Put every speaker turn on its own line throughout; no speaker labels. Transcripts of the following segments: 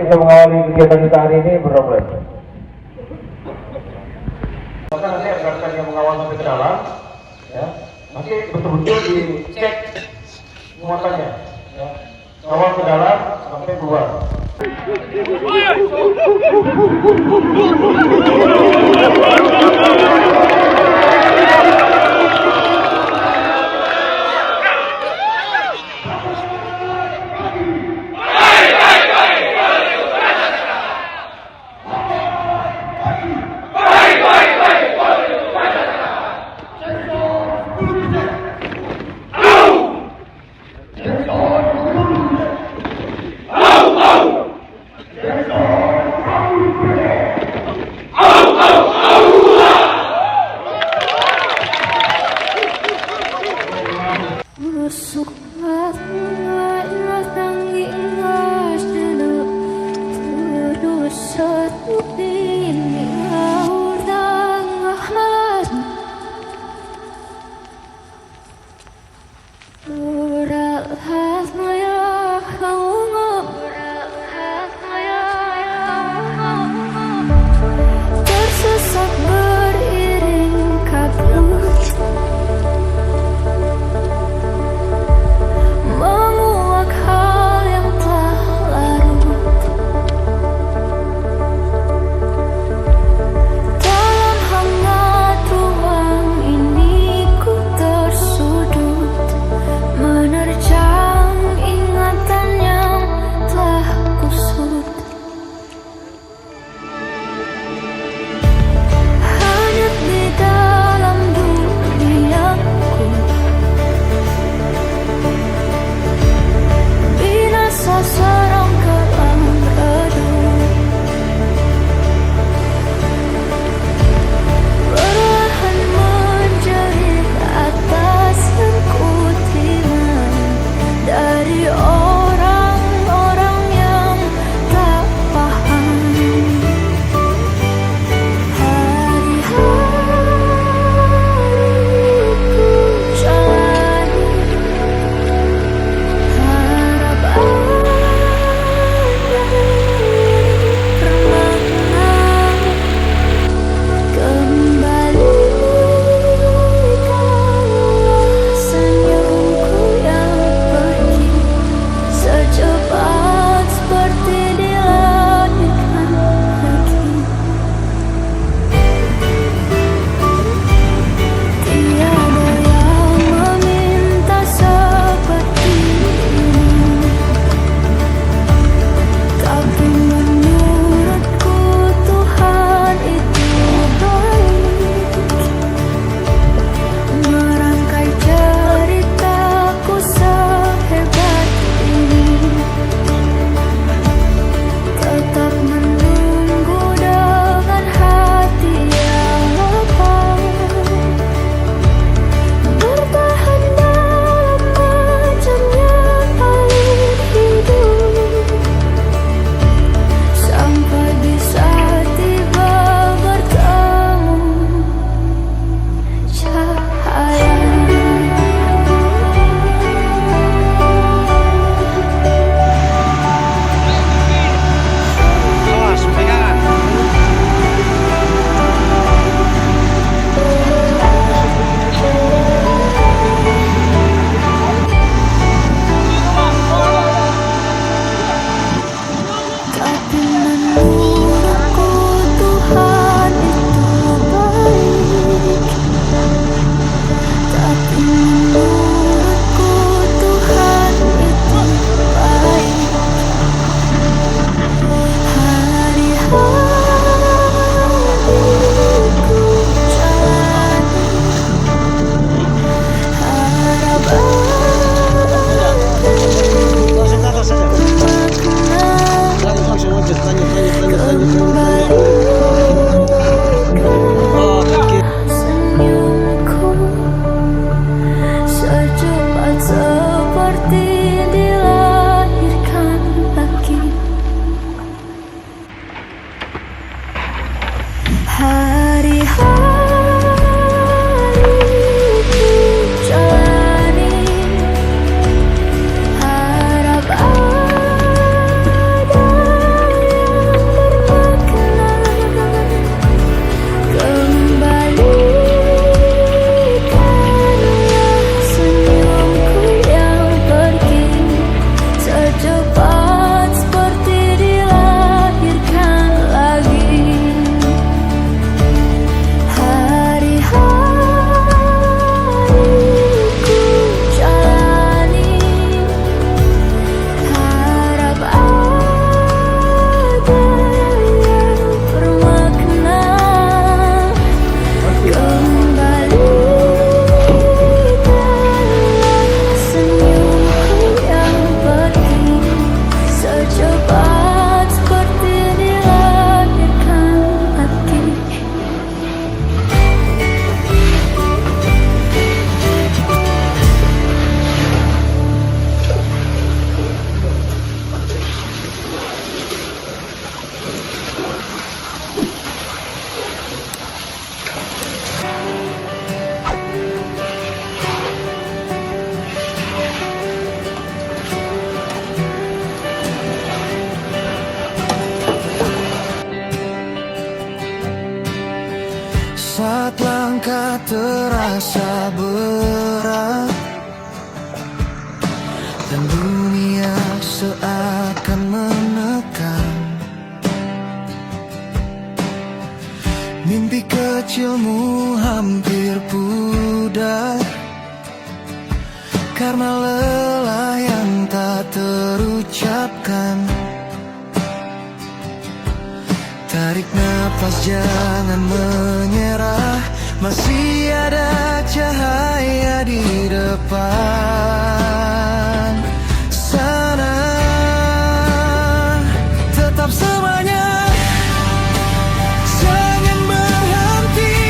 bisa mengawali kegiatan kita hari ini berdoa. Maka nanti akan yang mengawal sampai ke dalam, ya, nanti betul-betul dicek muatannya, ya, kawal ke dalam sampai keluar.
langkah terasa berat, dan dunia seakan menekan. Mimpi kecilmu hampir pudar karena lelah yang tak terucapkan. Tarik nafas, jangan menyerah, masih ada cahaya di depan sana. Tetap semangat, jangan berhenti,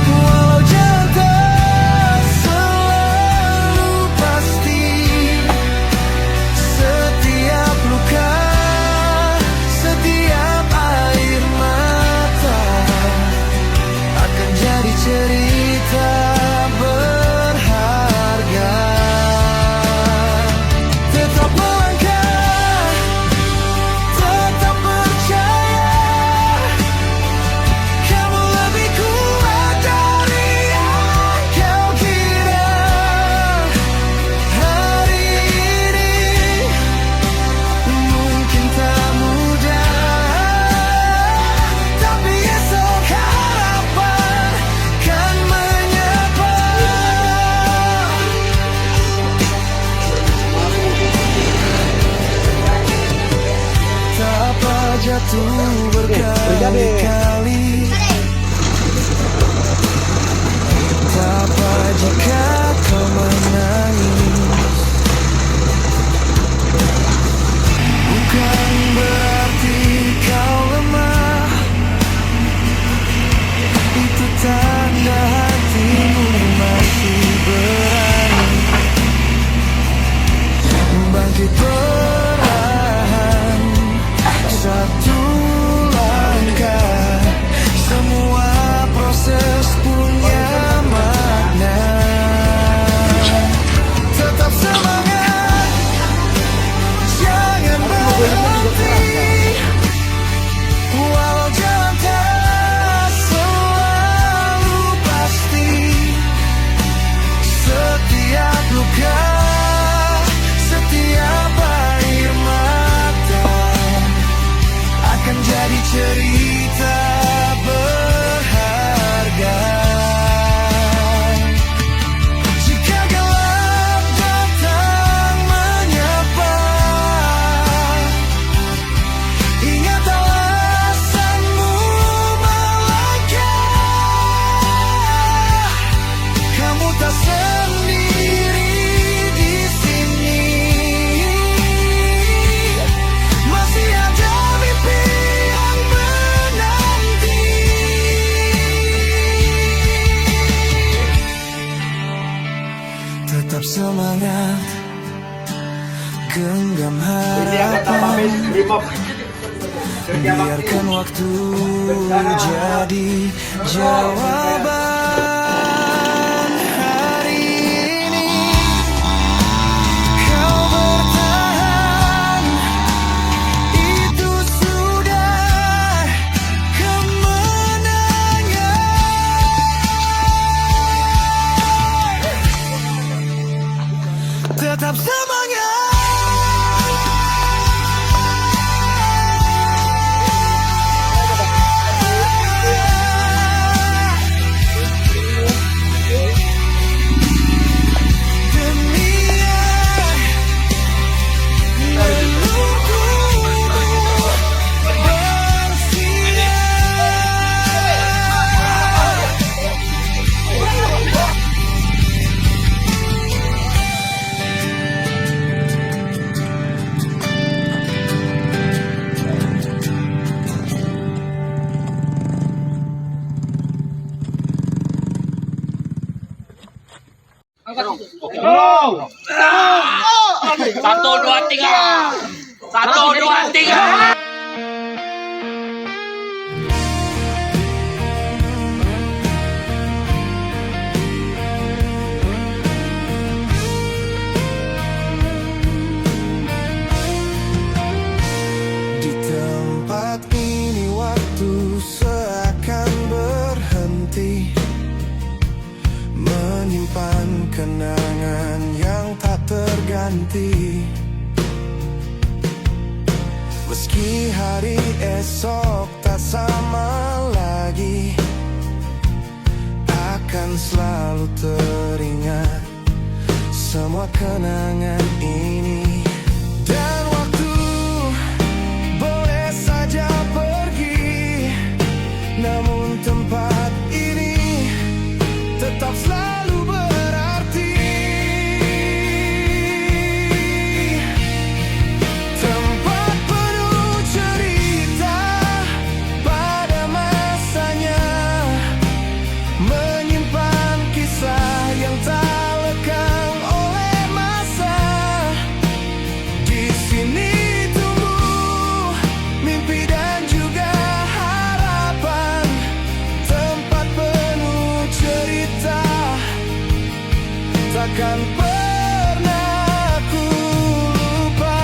walau jalan tak selalu pasti. Setiap luka, setiap air mata akan jadi cerita berharga. Tetap melangkah, tetap percaya, kamu lebih kuat dari yang kau kira. Hari ini mungkin tak mudah, tapi esok harapan kan menyapa. Tak apa jatuh berkali-kali, tak apa jika kau menangis, bukan berarti kau lemah. Itu tanda hatimu masih berani bangkit perlahan. Satu langkah, semua proses punya makna. Tetap semangat, jangan berhenti, walau jalan tak selalu pasti. Setiap luka, setiap air mata akan jadi cerita berharga. Jika gelap datang menyapa, ingat alasanmu melangkah. Kamu tak sendiri di sini, masih ada mimpi yang menanti. Tetap semangat, genggam harapan, biarkan waktu jadi jawaban. Hari ini kau bertahan, itu sudah kemenangan. Tetap semangat.
Satu dua tiga. Satu dua tiga.
Di tempat ini waktu seakan berhenti. berganti. Meski hari esok tak sama lagi, akan selalu teringat semua kenangan ini. Dan waktu boleh saja pergi, namun tempat ini tetap selalu berarti. Tempat penuh cerita pada masanya, menyimpan kisah yang tak lekang oleh masa. Di sini tumbuh mimpi dan juga harapan, tempat penuh cerita takkan pernah ku lupa.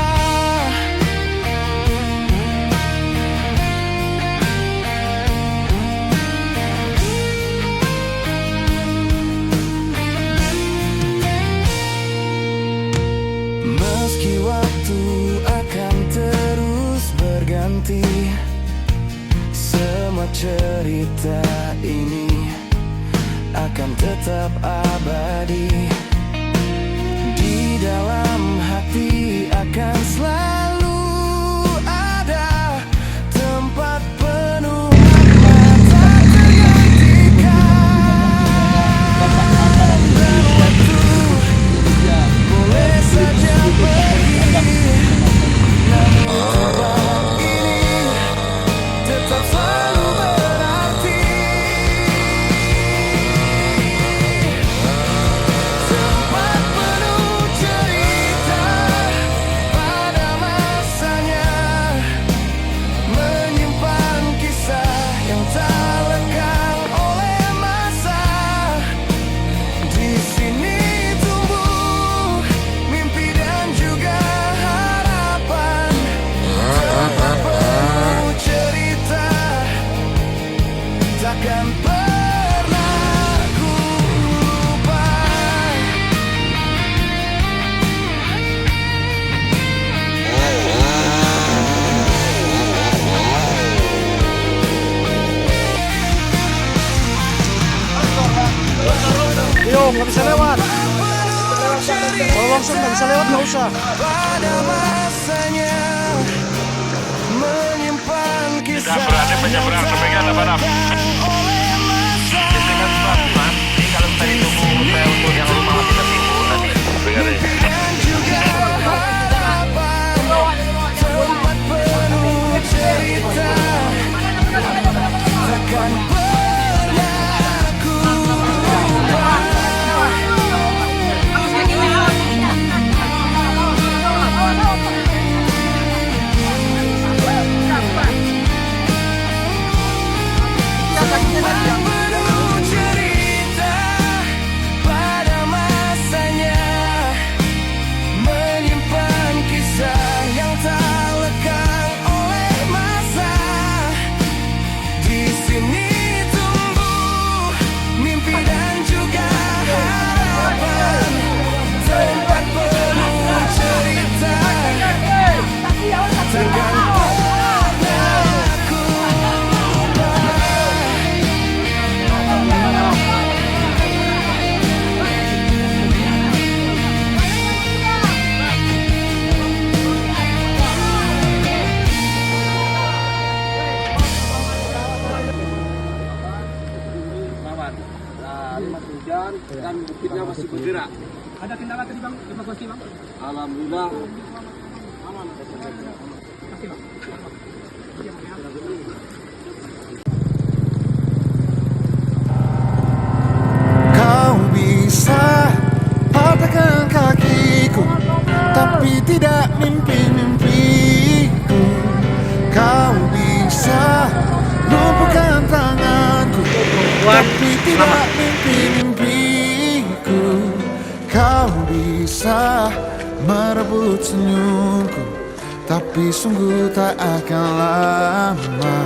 Meski waktu akan terus berganti, semua cerita ini akan tetap abadi. Di dalam hati akan selalu ada tempat penuh makna tak tergantikan. Dan waktu boleh saja pergi, namun tempat ini tetap selalu berarti. Tempat penuh cerita pada masanya, menyimpan kisah yang tak lekang oleh masa. Di sini tumbuh mimpi dan juga harapan, tempat penuh cerita takkan pernah ku lupa.
Yo, nggak bisa lewat. Kalau langsung nggak bisa lewat, nggak usah.
Pada masanya, menyimpan kisah
penyeberang sebagai anak-anak.
oleh masa.
Jadi kalau tadi tunggu saya untuk yang rumah kita timbul nanti.
Dan juga harapan, tempat penuh cerita takkan pernah ku lupa. Tempat penuh cerita pada masanya, menyimpan kisah yang tak lekang oleh masa. Di sini tumbuh mimpi dan juga harapan, tempat penuh cerita takkan pernah ku lupa.
Masih hujan dan bukitnya masih bergerak. Ada kendala tadi bang, evakuasi bang? Alhamdulillah. Aman. Makasih bang.
Kau bisa patahkan kakiku, tapi tidak mimpi-mimpiku. Kau bisa lumpuhkan tanganku, tapi tidak mimpi-mimpiku. Kau bisa merebut senyumku, tapi sungguh tak akan lama.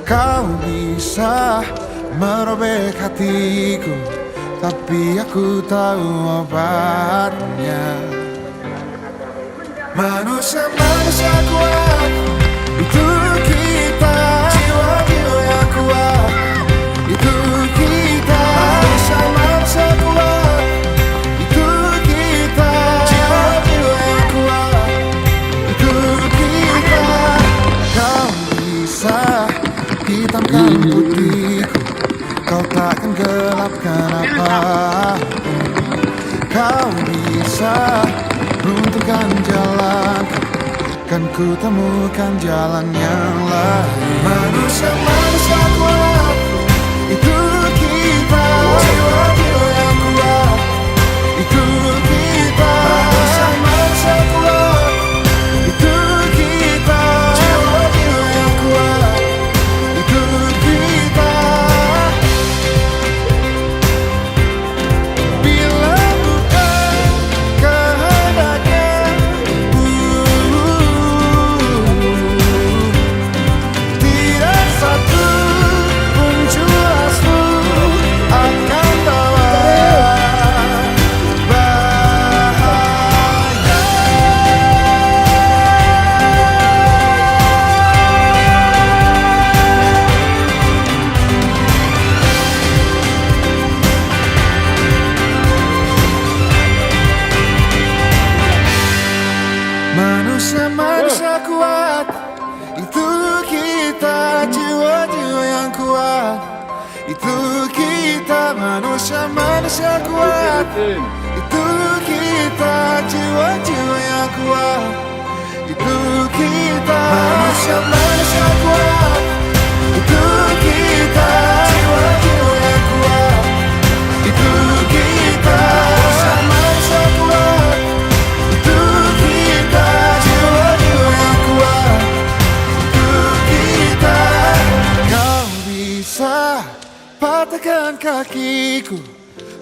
Kau bisa merobek hatiku, tapi aku tahu obatnya. Manusia-manusia kuat, itu kita. Jiwa-jiwa yang kuat, itu kita. Manusia-manusia kuat, itu kita. Jiwa-jiwa yang kuat, itu kita. Kau bisa hitamkan putihku, kau takkan gelapkan apa-apa. Kau bisa runtuhkan jalan, kan ku temukan jalan yang lain. Manusia-manusia kuat, itu kita. Jiwa-jiwa yang kuat, itu kita. Manusia-manusia kuat, itu kita. Jiwa-jiwa yang kuat, itu kita. Bila bukan kehendaknya, tidak satu pun jelasmu akan bawa bahaya. Manusia-manusia kuat, itu kita. Jiwa-jiwa yang kuat, itu kita. Manusia-manusia kuat, itu kita. Jiwa-jiwa yang kuat, itu kita. Manusia-manusia kuat, itu kita. Jiwa-jiwa yang kuat, itu kita. Manusia-manusia kuat, itu kita. Jiwa-jiwa yang kuat, itu kita. Kau bisa patahkan kakiku,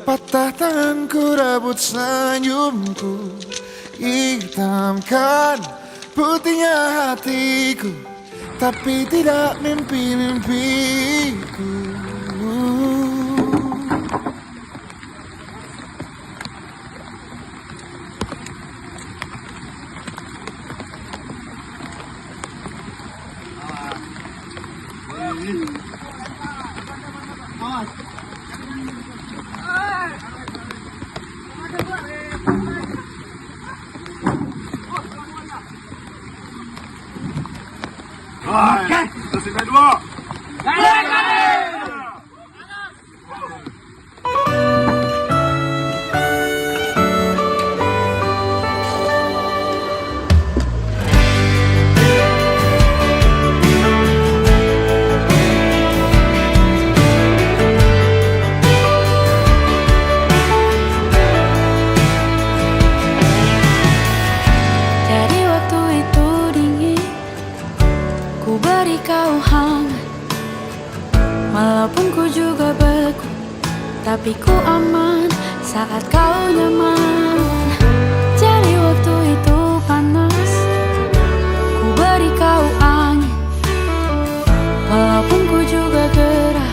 patah tanganku, rebut senyumku, hitamkan putihnya hatiku, tapi tidak mimpi-mimpiku.
Terus yang kedua.
Dari waktu itu dingin, ku beri kau hangat. Walaupun ku juga beku, tapi ku aman saat kau nyaman. Jadi waktu itu panas, ku beri kau angin. Walaupun ku juga gerah,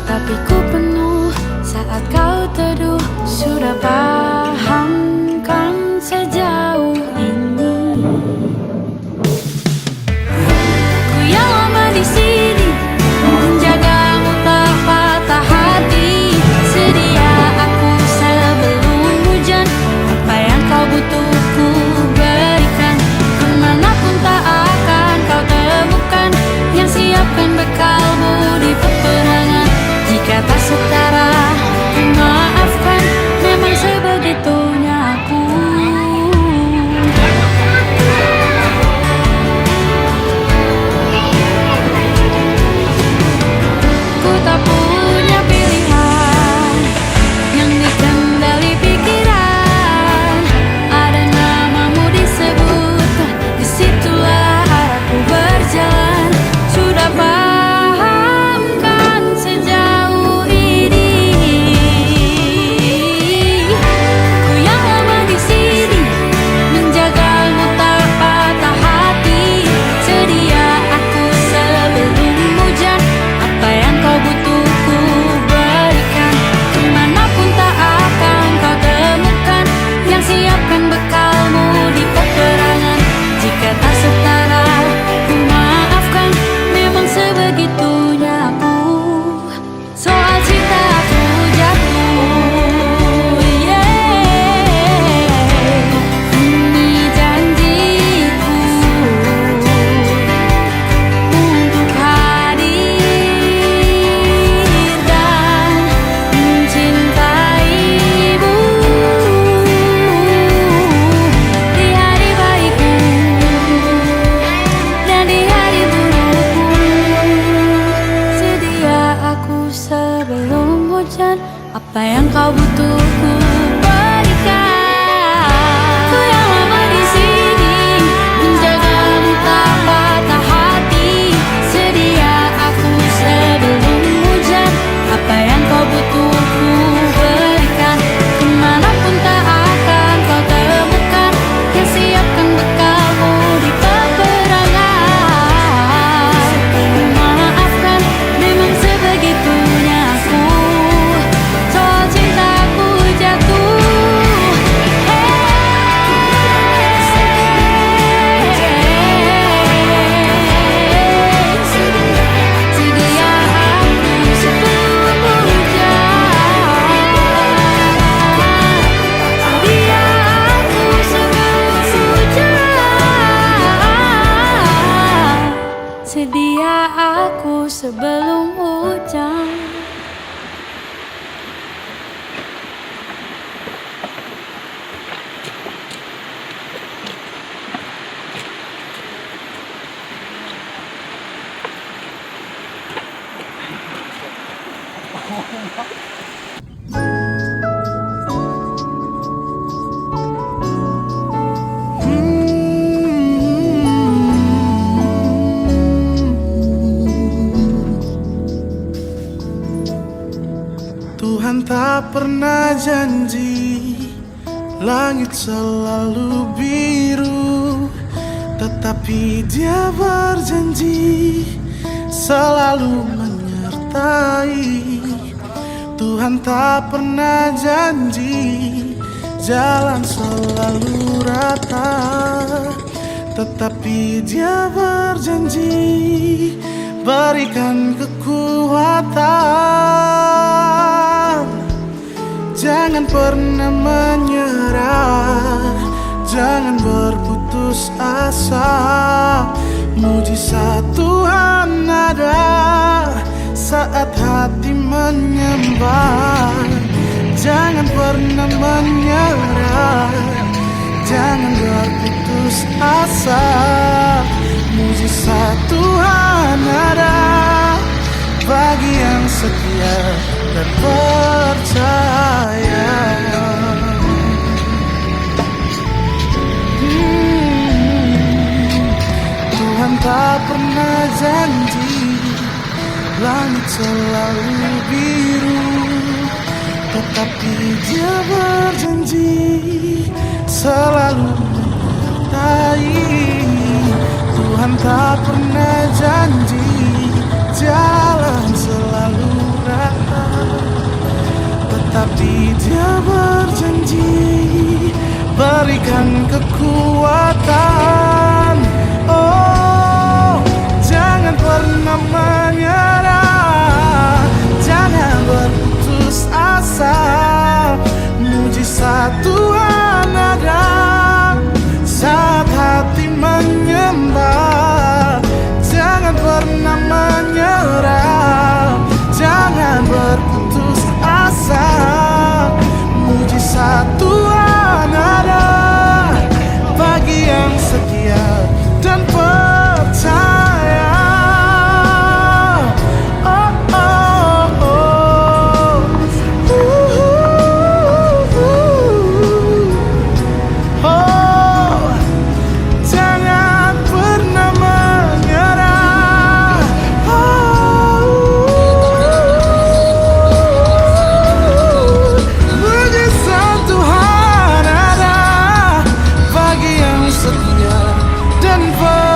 tapi ku penuh saat kau teduh. Sudah paham kan sejauh ini, ku yang lama di sini menjagamu tak patah hati. Sedia aku sebelum hujan sedia aku sebelum hujan.
Tuhan tak pernah janji langit selalu biru, tetapi Dia berjanji selalu menyertai. Tuhan tak pernah janji jalan selalu rata, tetapi Dia berjanji berikan kekuatan. Jangan pernah menyerah, jangan berputus asa. Mujizat Tuhan ada saat hati menyembah. Jangan pernah menyerah, jangan berputus asa. Mujizat Tuhan ada bagi yang setia dan percaya. Tuhan tak pernah janji langit selalu biru, tetapi Dia berjanji selalu menyertai. Tuhan tak pernah janji jalan selalu rata, tetapi Dia berjanji berikan kekuatan. Oh, jangan pernah menyerah, jangan berputus asa. Mujizat Tuhan ada saat hati menyembah. Jangan pernah menyerah, jangan berputus asa. Mujizat Tuhan ada bagi yang setia dan percaya. Oh, oh, oh. Oh, jangan pernah menyerah. Mujizat Tuhan ada bagi yang setia dan percaya.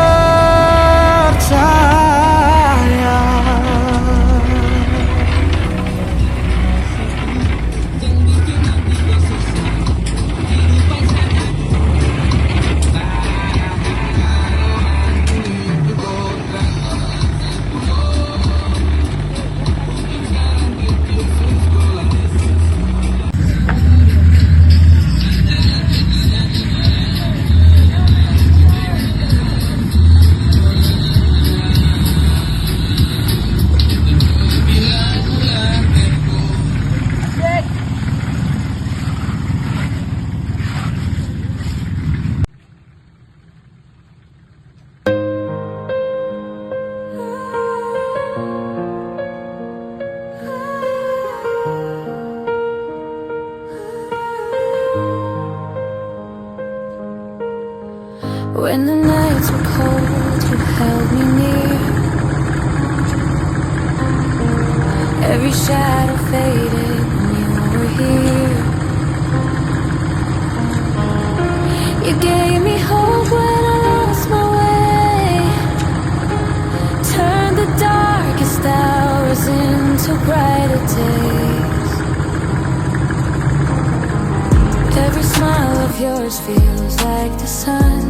When the nights were cold, you held me near. Every shadow faded when you were here. You gave me hope when I lost my way. Turned the darkest hours into brighter days. Every smile of yours feels like the sun.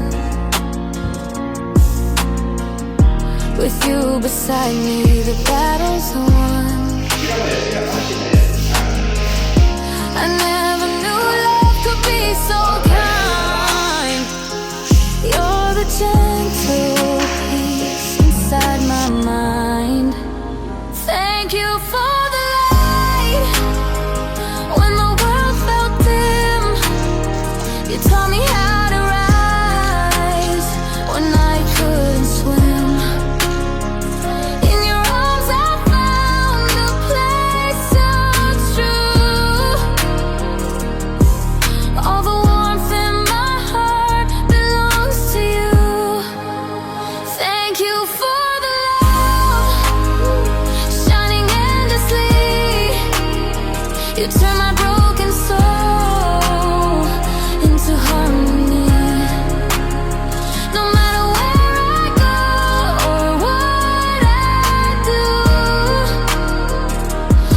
With you beside me, the battle's won. I never knew love could be so kind. You're the gentle peace inside for the love shining endlessly. You turn my broken soul into harmony. No matter where I go or what I do,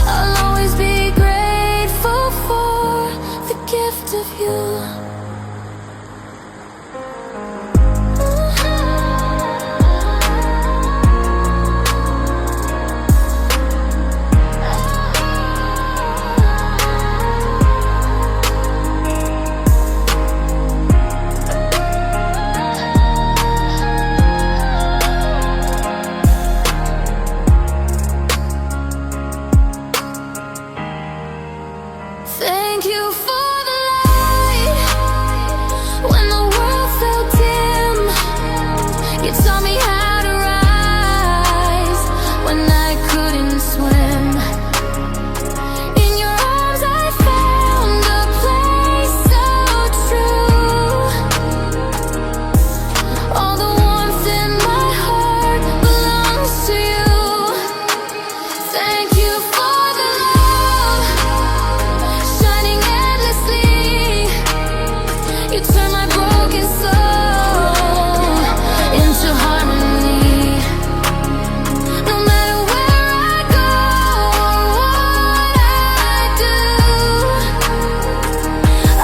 I'll always be grateful for the gift of you. Thank you for the light when the world felt dim. You taught me how to rise when I couldn't swim. In your arms I found a place so true. All the warmth in my heart belongs to you. Thank you for the love shining endlessly. You turn my broken soul into harmony. No matter where I go or what I do,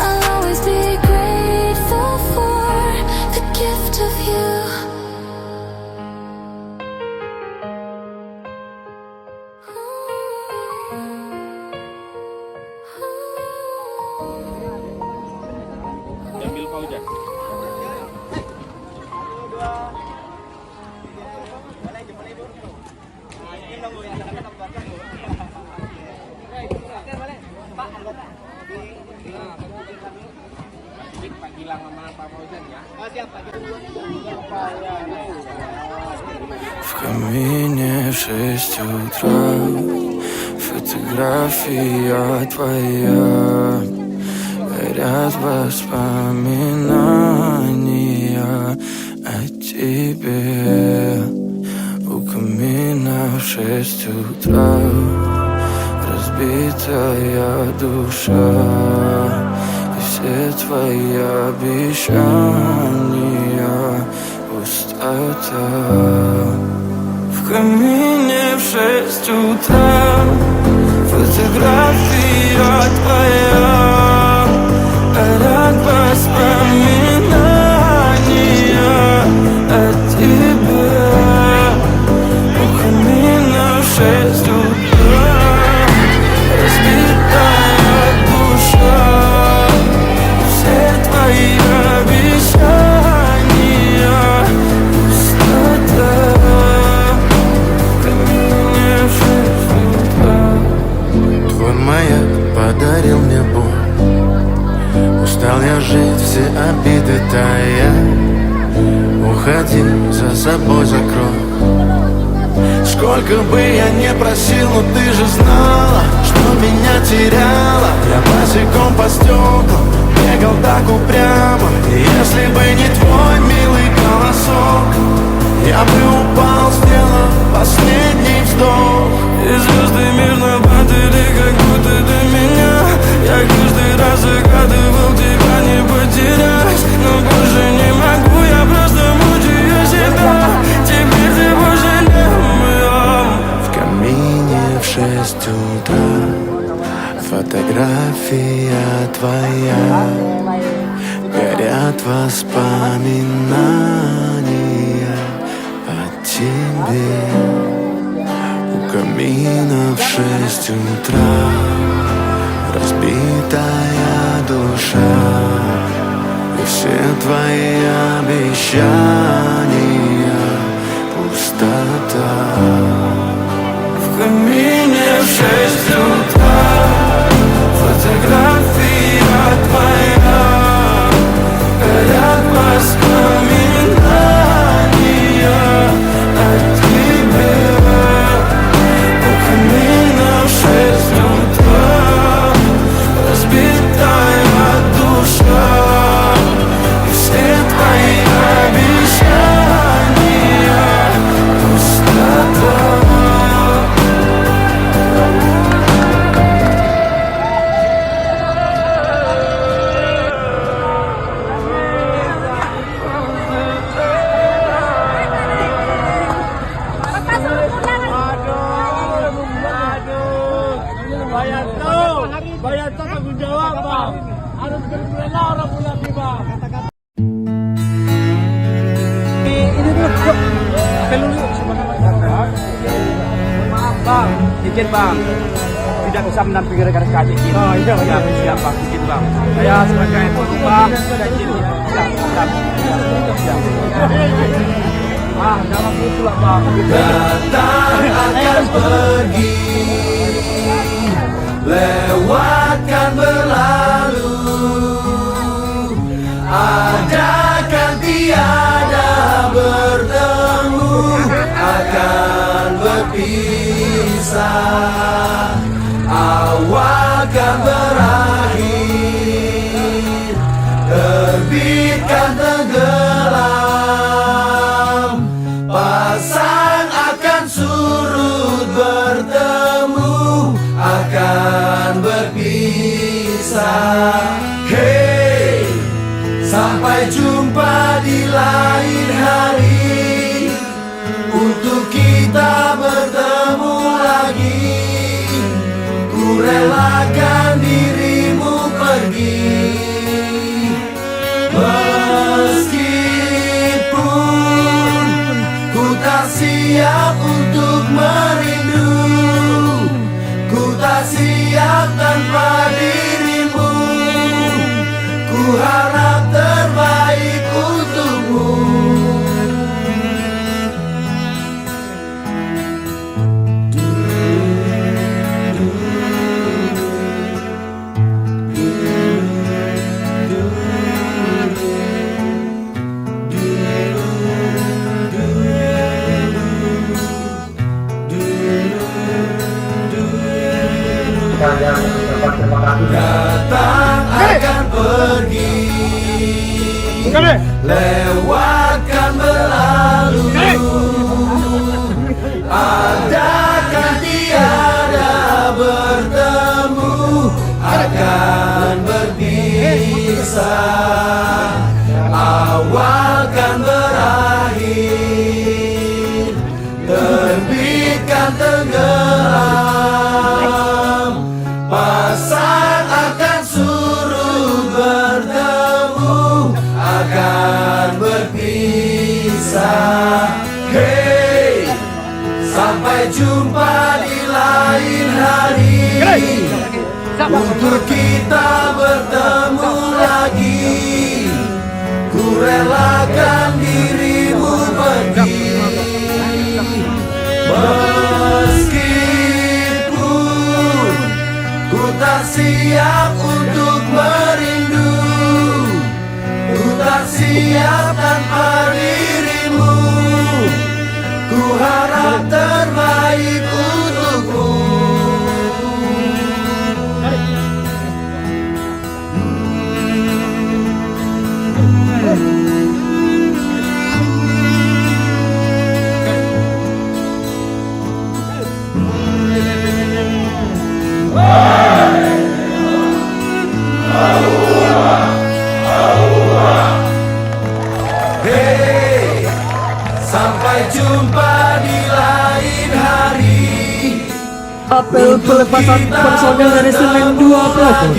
I'll always be grateful for the gift of you.
Ambil Fauzan. Pak Gilang sama Pak Fauzan ya.
В камине в 6 утра фотография твоя. Горят воспоминания о тебе. У камина в 6 утра разбитая душа. И все твои обещания пустота. В камине в 6 утра фотография твоя. Горят воспоминания о тебе. У камина в 6 утра разбитая душа. Все твои обещания пустота. В камине в 6 утра. Твой маяк подарил мне боль. Устал я жить, все обиды тая. Уходи, за собой закрой. Сколько бы я не просил, но ты же знала, что меня теряла. Я босиком по стеклам бегал так упрямо. И если бы не твой милый голосок, я бы упал, сделав последний вздох. И звезды мирно падали, как будто до меня. Я каждый раз загадывал тебя не потерять, но больше не могу, я просто мучаю себя. Теперь ты больше не моя. В камине в 6 утра фотография твоя. Горят воспоминания о тебе. У камина в 6 утра разбитая душа. И все твои обещания пустота. В камине в 6 утра фотография твоя. Горят воспоминания о тебе. У камина в 6 утра разбитая душа. И все твои обещания
Bang, izin bang. Tidak bisa mendampingi rekan kami ini.
Oh, iya, iya.
Siap bang, izin bang. Saya sebagai pengubah dan izin. Siap. Jangan itulah bang.
Datang akan pergi, lewatkan berlalu, adakan tiada bertemu, akan berpisah, awal kan berakhir, terbitkan tenggelam, pasang akan surut bertemu, akan berpisah. Hey, sampai jumpa di lain hari, untuk kita bertemu lagi. Ku relakan dirimu pergi, meskipun ku tak siap untuk merindu, ku tak siap tanpa dirimu, ku harap terbaik untukmu.
Saya mengucapkan terima kasih.
Datang akan pergi, lewatkan berlalu, adakan tiada bertemu, akan berpisah, awal kan berakhir, terbitkan tenggelam, pasang akan surut bertemu, akan berpisah. Hey, sampai jumpa di lain hari, untuk kita bertemu lagi. Ku relakan dirimu pergi, meskipun ku tak siap untuk merindu, ku tak siap tanpa dirimu, ku harap terbaik untukmu. Hey, sampai jumpa di lain hari.
Apel pelepasan personel dari Semen 2 Pelaku.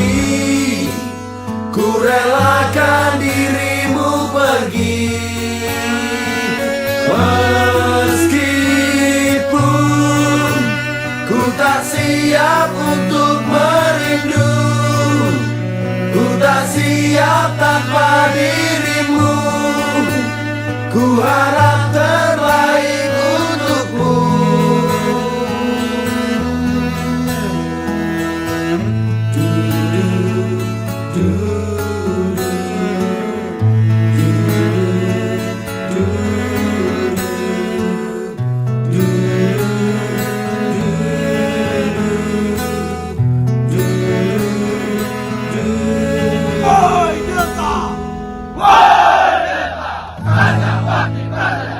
Ku relakan dirimu pergi, meskipun ku tak siap untuk merindu, ku tak siap tanpa dirimu, ku harap terbaik untukmu.
Hanya bagi prajurit